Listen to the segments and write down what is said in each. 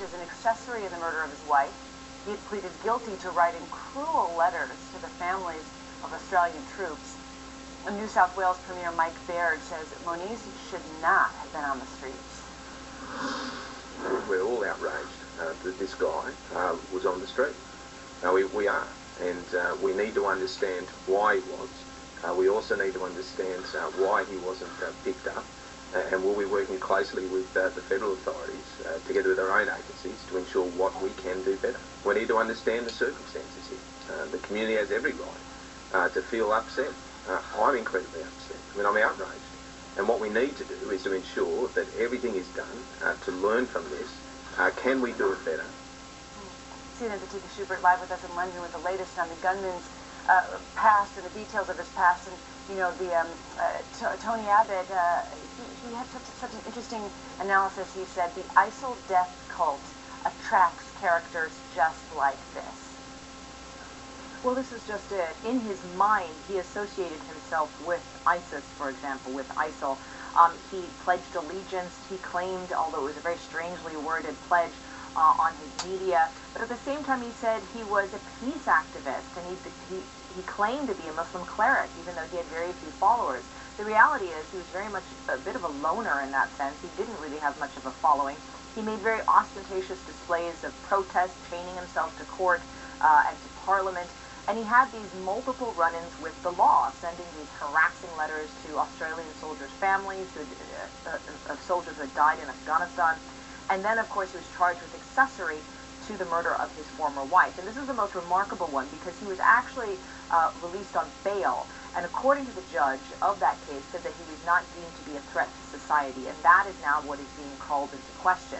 as an accessory in the murder of his wife. He had pleaded guilty to writing cruel letters to the families of Australian troops. New South Wales Premier Mike Baird says Moniz should not have been on the streets. We're all outraged that this guy was on the street. We are, and we need to understand why he was. We also need to understand why he wasn't picked up, and we'll be working closely with the federal authorities, together with our own agencies, to ensure what we can do better. We need to understand the circumstances here. The community has every right to feel upset. I'm incredibly upset. I'm outraged. And what we need to do is to ensure that everything is done to learn from this. Can we do it better? CNN's Atika Schubert live with us in London with the latest on the gunman's past and the details of his past. And, you know, Tony Abbott, he had such an interesting analysis. He said the ISIL death cult attracts characters just like this. Well, this is just it. In his mind, he associated himself with ISIS, for example, with ISIL. He pledged allegiance. He claimed, although it was a very strangely worded pledge, on his media. But at the same time, he said he was a peace activist, and he claimed to be a Muslim cleric, even though he had very few followers. The reality is he was very much a bit of a loner in that sense. He didn't really have much of a following. He made very ostentatious displays of protest, chaining himself to court and to parliament. And he had these multiple run-ins with the law, sending these harassing letters to Australian soldiers' families, of soldiers who had died in Afghanistan. And then, of course, he was charged with accessory to the murder of his former wife. And this is the most remarkable one because he was actually released on bail. And according to the judge of that case, said that he was not deemed to be a threat to society. And that is now what is being called into question.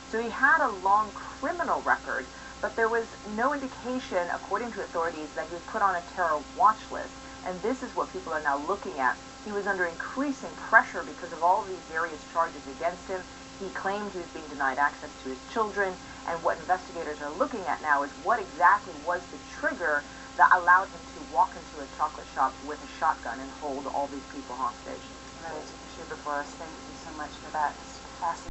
So he had a long criminal record, but there was no indication, according to authorities, that he was put on a terror watch list. And this is what people are now looking at. He was under increasing pressure because of all these various charges against him. He claimed he was being denied access to his children. And what investigators are looking at now is what exactly was the trigger that allowed him to walk into a chocolate shop with a shotgun and hold all these people hostage. Thank you for us. Thank you so much for that. It's fascinating.